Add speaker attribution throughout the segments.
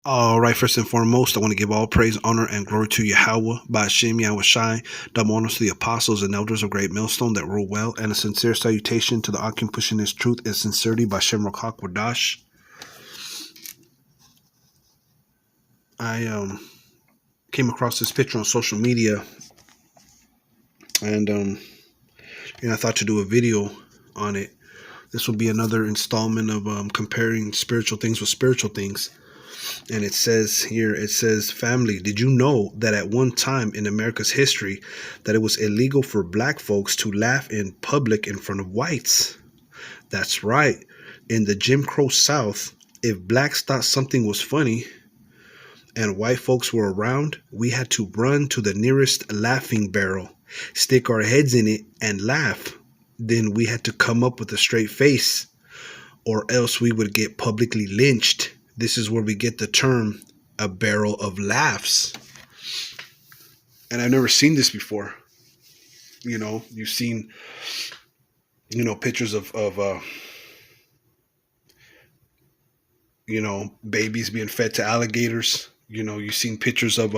Speaker 1: All right, first and foremost, I want to give all praise, honor, and glory to Yahweh, by Hashem, Yahweh Shai, double honors to the apostles and elders of Great Millstone that rule well, and a sincere salutation to the Akim pushing his truth and sincerity by Shem Rokak Wadash. I came across this picture on social media, and I thought to do a video on it. This will be another installment of comparing spiritual things with spiritual things. And it says, family, did you know that at one time in America's history that it was illegal for black folks to laugh in public in front of whites? That's right. In the Jim Crow South, if blacks thought something was funny and white folks were around, we had to run to the nearest laughing barrel, stick our heads in it, and laugh. Then we had to come up with a straight face, or else we would get publicly lynched. This is where we get the term a barrel of laughs. And I've never seen this before. You've seen, pictures of babies being fed to alligators. You've seen pictures of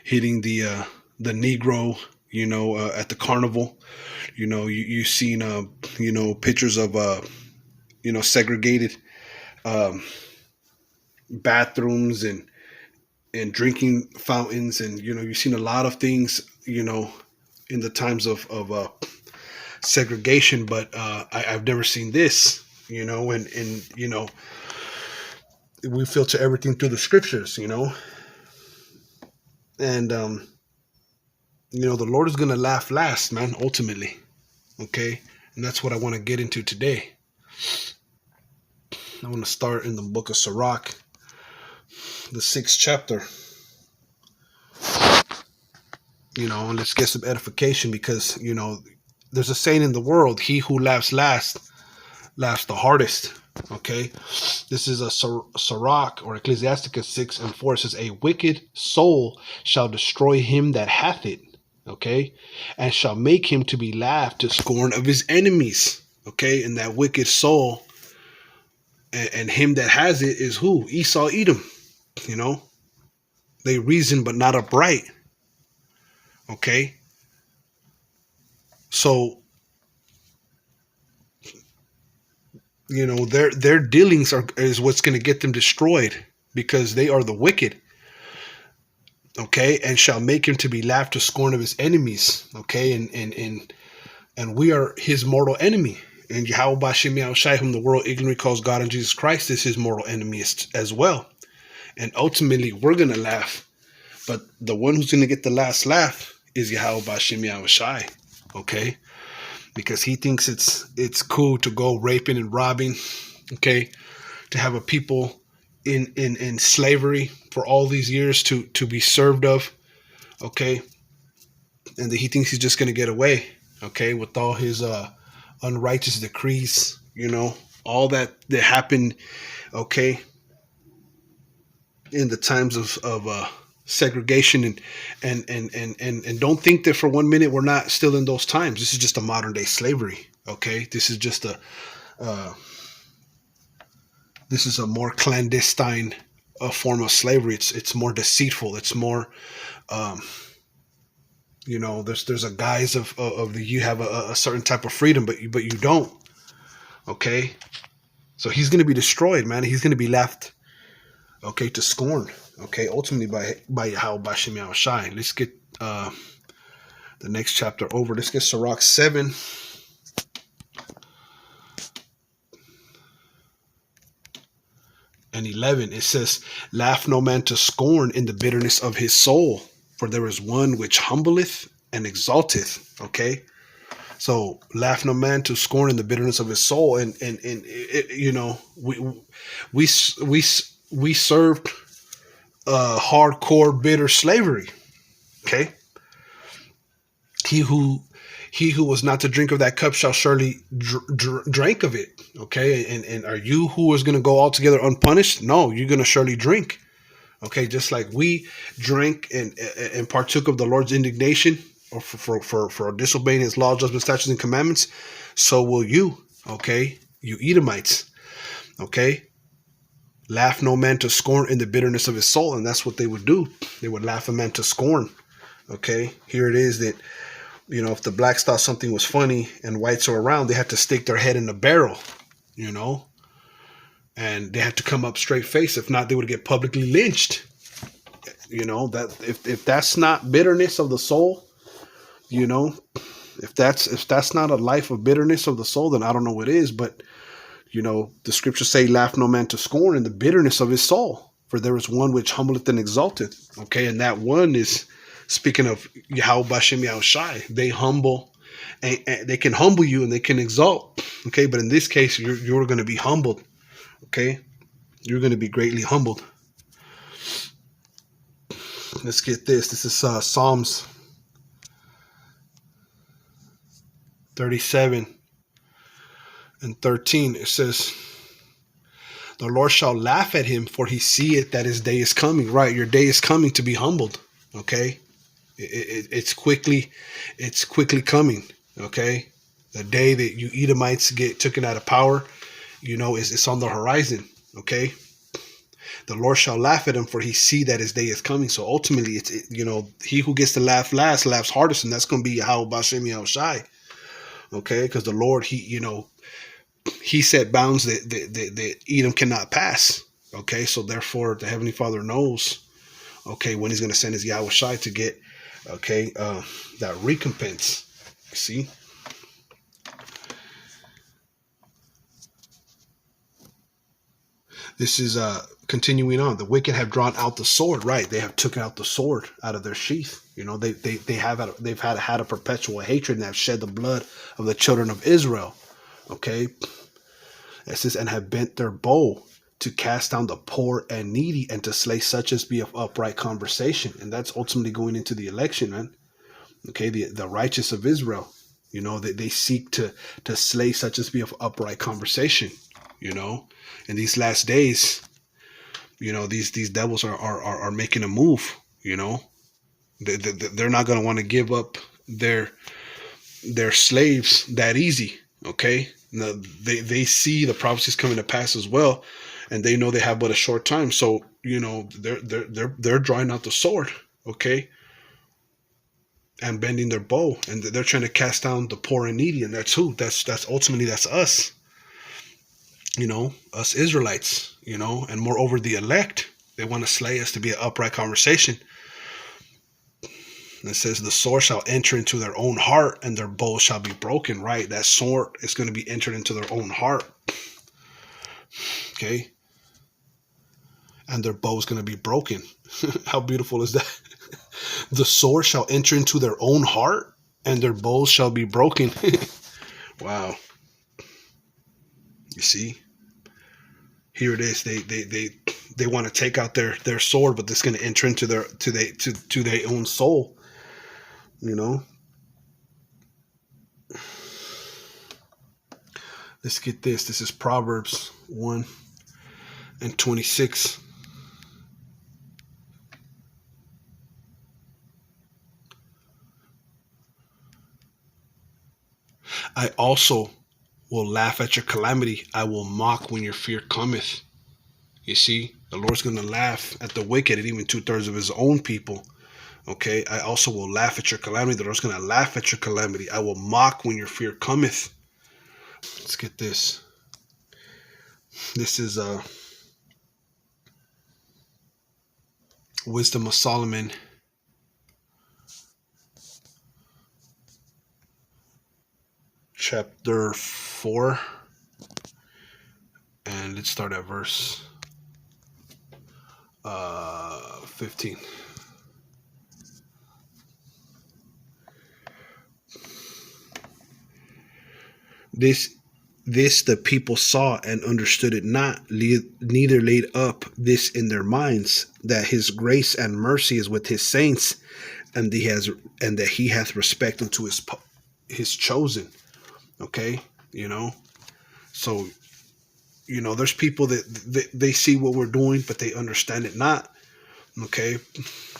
Speaker 1: hitting the Negro, at the carnival. You've seen, pictures of, segregated bathrooms and drinking fountains, and you've seen a lot of things in the times of segregation, but I've never seen this, and we filter everything through the scriptures, and the Lord is gonna laugh last, man, ultimately. Okay, and that's what I want to get into today. I want to start in the book of Sirach, the 6th chapter. And let's get some edification, because there's a saying in the world: he who laughs last laughs the hardest. Okay, this is a Sirach, or Ecclesiasticus 6:4. It says, a wicked soul shall destroy him that hath it, okay, and shall make him to be laughed to scorn of his enemies. Okay, and that wicked soul and him that has it is who? Esau, Edom. They reason but not upright. Okay, so their dealings is what's going to get them destroyed, because they are the wicked. Okay, and shall make him to be laughed to scorn of his enemies. Okay, and we are his mortal enemy. And Yahweh B'Shem Yahweh Shai, whom the world ignorantly calls God and Jesus Christ, is his mortal enemy as well. And ultimately, we're going to laugh. But the one who's going to get the last laugh is Yahweh B'Shem Yahweh Shai. Okay? Because he thinks it's cool to go raping and robbing. Okay? To have a people in slavery for all these years to be served of. Okay? And that he thinks he's just going to get away. Okay? With all his unrighteous decrees, all that happened, okay, in the times of segregation, and don't think that for 1 minute we're not still in those times. This is just a modern day slavery. Okay, this is just this is a more clandestine form of slavery. It's more deceitful. It's more there's a guise of you have a certain type of freedom, but you don't. Okay, so he's going to be destroyed, man. He's going to be left, okay, to scorn. Okay, ultimately by Yahweh B'Shem Yahweh Shai. Let's get the next chapter over. Let's get Sirach 7. And 11. It says, laugh no man to scorn in the bitterness of his soul, for there is one which humbleth and exalteth. Okay, so laugh no man to scorn in the bitterness of his soul, and we served hardcore bitter slavery. Okay, he who was not to drink of that cup shall surely drink of it. Okay, and are you who is going to go altogether unpunished? No, you're going to surely drink. Okay, just like we drank and partook of the Lord's indignation, or for disobeying his law, judgments, statutes, and commandments, so will you. Okay, you Edomites. Okay, Laugh no man to scorn in the bitterness of his soul. And that's what they would do. They would laugh a man to scorn. Okay, here it is that, if the blacks thought something was funny and whites are around, they had to stick their head in the barrel, and they had to come up straight face. If not, they would get publicly lynched. That if that's not bitterness of the soul, if that's not a life of bitterness of the soul, then I don't know what is. But the scriptures say, "Laugh no man to scorn in the bitterness of his soul, for there is one which humbleth and exalteth." Okay, and that one is speaking of Yahweh Bashem Yahushai. They humble, and they can humble you and they can exalt. Okay, but in this case, you're going to be humbled. Okay, you're going to be greatly humbled. Let's get this. This is Psalms 37 and 13. It says, "The Lord shall laugh at him, for he seeth that his day is coming." Right, your day is coming to be humbled. Okay, it's quickly coming. Okay, the day that you Edomites get taken out of power, it's on the horizon. Okay, the Lord shall laugh at him, for he see that his day is coming. So ultimately, it's he who gets to laugh last laughs hardest, and that's going to be Yahweh Bashem Yahushai. Okay, because the Lord, he set bounds that Edom cannot pass. Okay, so therefore the Heavenly Father knows, okay, when he's going to send his Yahushai to get, okay, that recompense. You see? This is continuing on. The wicked have drawn out the sword, right? They have taken out the sword out of their sheath. They've had a perpetual hatred, and have shed the blood of the children of Israel. Okay, it says, "And have bent their bow to cast down the poor and needy, and to slay such as be of upright conversation." And that's ultimately going into the election, man. Okay, the righteous of Israel. They seek to slay such as be of upright conversation. In these last days, these devils are making a move. They're not going to want to give up their slaves that easy. Okay, now, they see the prophecies coming to pass as well, and they know they have but a short time. So they're drawing out the sword. Okay, and bending their bow, and they're trying to cast down the poor and needy, and that's who? That's ultimately that's us. Us Israelites, and moreover the elect. They want to slay us to be an upright conversation. And it says, "The sword shall enter into their own heart, and their bow shall be broken." Right, that sword is going to be entered into their own heart. Okay, and their bow is going to be broken. How beautiful is that? The sword shall enter into their own heart, and their bows shall be broken. Wow. You see? Here it is. They want to take out their sword, but this is going to enter into their own soul. Let's get this. This is Proverbs 1:26. "I also will laugh at your calamity. I will mock when your fear cometh." You see, the Lord's going to laugh at the wicked and even 2/3 of his own people. Okay, "I also will laugh at your calamity." The Lord's going to laugh at your calamity. "I will mock when your fear cometh." Let's get this. This is Wisdom of Solomon, chapter 4, and let's start at verse 15. This the people saw and understood it not, neither laid up this in their minds, that his grace and mercy is with his saints, and that he hath respect unto his chosen. Okay, so there's people that they see what we're doing, but they understand it not. Okay,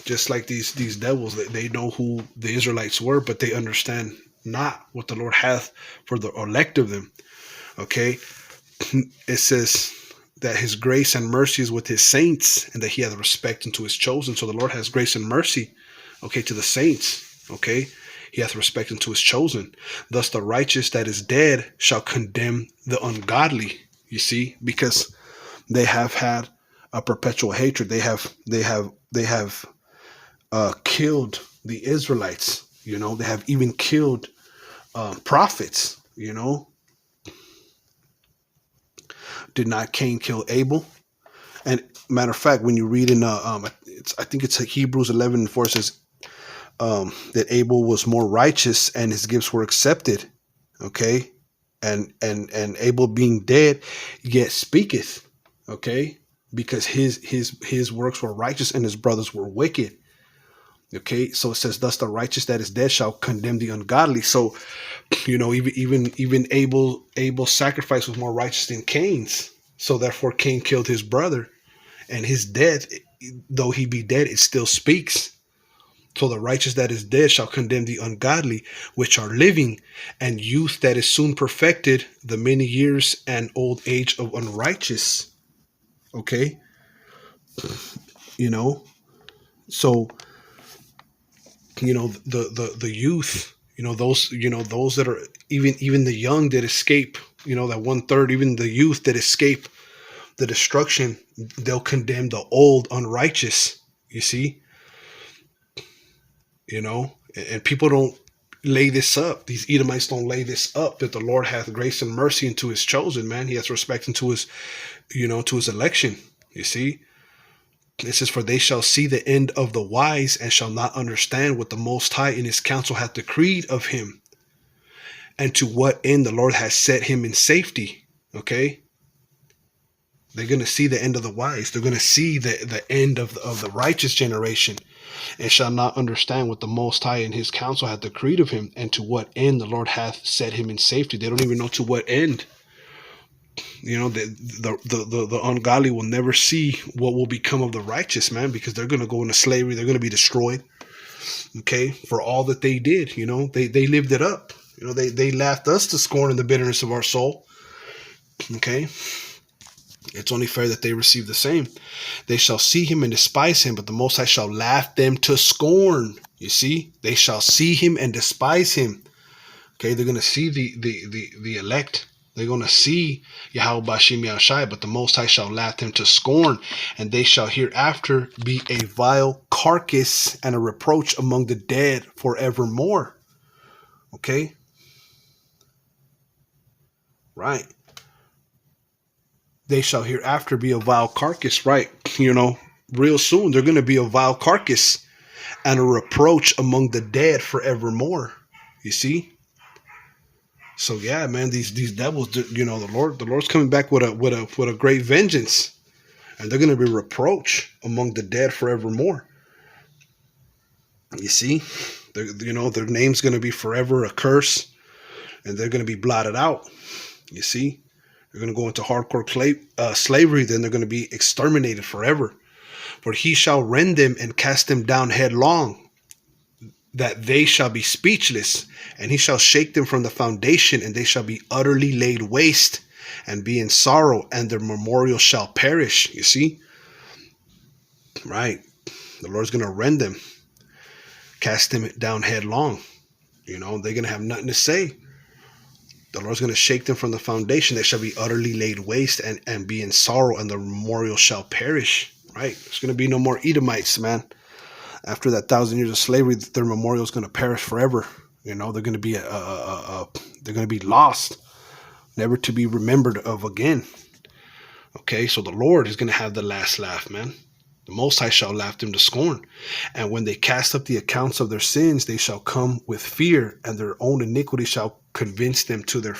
Speaker 1: just like these devils, they know who the Israelites were, but they understand not what the Lord hath for the elect of them. Okay, it says that his grace and mercy is with his saints, and that he hath respect unto his chosen. So the Lord has grace and mercy, okay, to the saints, okay. He hath respect unto his chosen. Thus the righteous that is dead shall condemn the ungodly. You see, because they have had a perpetual hatred. They have killed the Israelites. You know, they have even killed prophets. You know, did not Cain kill Abel? And matter of fact, when you read in I think it's Hebrews 11:4 says that Abel was more righteous and his gifts were accepted. Okay, and Abel being dead yet speaketh. Okay, because his works were righteous and his brothers were wicked. Okay, so it says, thus the righteous that is dead shall condemn the ungodly. So, you know, even Abel's sacrifice was more righteous than Cain's. So therefore Cain killed his brother, and his death, though he be dead, it still speaks. So the righteous that is dead shall condemn the ungodly, which are living, and youth that is soon perfected, the many years and old age of unrighteous. Okay, you know, so you know the youth, you know, those that are even the young that escape, you know, that 1/3, even the youth that escape the destruction, they'll condemn the old unrighteous. You see, you know, and people don't lay this up. These Edomites don't lay this up, that the Lord hath grace and mercy unto his chosen, man. He has respect unto his, you know, to his election. You see, it says, for they shall see the end of the wise and shall not understand what the Most High in his counsel hath decreed of him, and to what end the Lord has set him in safety. Okay, they're going to see the end of the wise. They're going to see the end of the righteous generation, and shall not understand what the Most High in his counsel hath decreed of him, and to what end the Lord hath set him in safety. They don't even know to what end. You know, the ungodly will never see what will become of the righteous, man, because they're going to go into slavery. They're going to be destroyed. Okay, for all that they did. You know, they lived it up. You know, they laughed us to scorn in the bitterness of our soul. Okay, it's only fair that they receive the same. They shall see him and despise him, but the Most High shall laugh them to scorn. You see, they shall see him and despise him. Okay, they're going to see the elect. They're going to see Yahweh Bashim Yahushai, but the Most High shall laugh them to scorn, and they shall hereafter be a vile carcass and a reproach among the dead forevermore. Okay? Right. They shall hereafter be a vile carcass, right? You know, real soon they're going to be a vile carcass and a reproach among the dead forevermore. You see? So yeah, man, these devils, you know, the Lord's coming back with a great vengeance, and they're going to be reproach among the dead forevermore. You see, you know, their name's going to be forever a curse, and they're going to be blotted out. You see, they're going to go into hardcore slavery. Then they're going to be exterminated forever. For he shall rend them and cast them down headlong, that they shall be speechless, and he shall shake them from the foundation, and they shall be utterly laid waste, and be in sorrow, and their memorial shall perish. You see? Right. The Lord's going to rend them, cast them down headlong. You know, they're going to have nothing to say. The Lord's going to shake them from the foundation. They shall be utterly laid waste, and be in sorrow, and their memorial shall perish. Right. There's going to be no more Edomites, man. After that 1,000 years of slavery, their memorial is going to perish forever. You know, they're going to be they're going to be lost, never to be remembered of again. Okay, so the Lord is going to have the last laugh, man. The Most High shall laugh them to scorn, and when they cast up the accounts of their sins, they shall come with fear, and their own iniquity shall convince them to their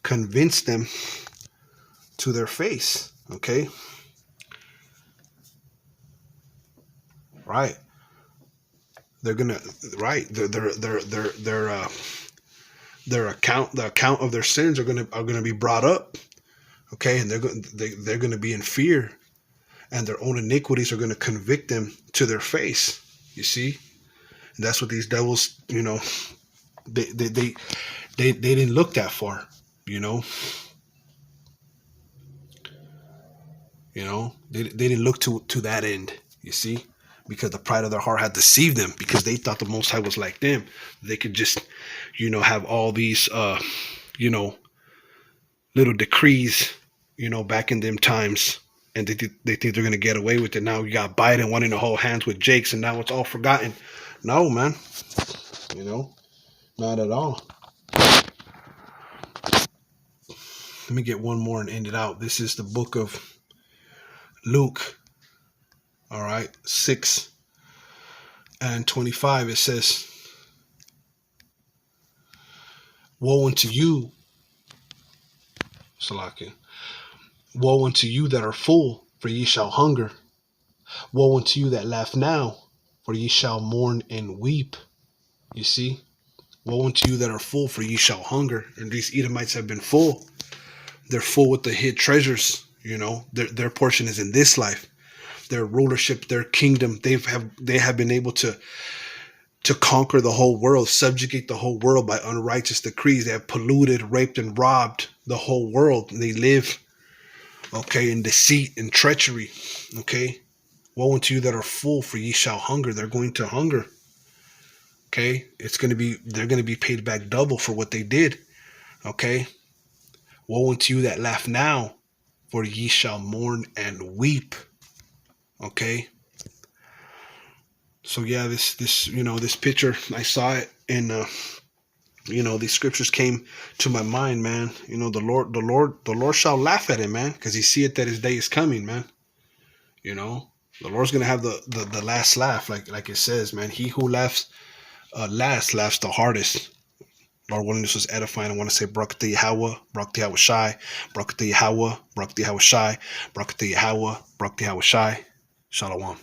Speaker 1: convince them to their face. Okay. Right. They're gonna their account, the account of their sins are gonna be brought up. Okay, and they're gonna be in fear, and their own iniquities are gonna convict them to their face. You see, and that's what these devils, you know, they didn't look that far. You know, You know, they didn't look to that end, you see, because the pride of their heart had deceived them, because they thought the Most High was like them. They could just, have all these, little decrees, back in them times. And they think they're going to get away with it. Now you got Biden wanting to hold hands with Jakes, and now it's all forgotten. No, man. Not at all. Let me get one more and end it out. This is the book of Luke. All right, 6:25. It says, "Woe unto you, Salakia. Woe unto you that are full, for ye shall hunger. Woe unto you that laugh now, for ye shall mourn and weep." You see? Woe unto you that are full, for ye shall hunger. And these Edomites have been full. They're full with the hid treasures. Their portion is in this life. Their rulership, their kingdom, they have been able to conquer the whole world, subjugate the whole world by unrighteous decrees. They have polluted, raped, and robbed the whole world. And they live, in deceit and treachery. Okay? Woe unto you that are full, for ye shall hunger. They're going to hunger. Okay? They're going to be paid back double for what they did. Okay? Woe unto you that laugh now, for ye shall mourn and weep. Okay? So yeah, this picture, I saw it, and these scriptures came to my mind, man. The Lord shall laugh at him, man, because he seeth that his day is coming, man. The Lord's gonna have the last laugh, like it says, man. He who laughs last laughs the hardest. Lord willing, this was edifying. I want to say Barak Yahweh, Barak Yahweh Shai, Barak Yahweh, Barak Yahweh Shai, Barak Yahweh, Barak Yahweh Shai. Shalom.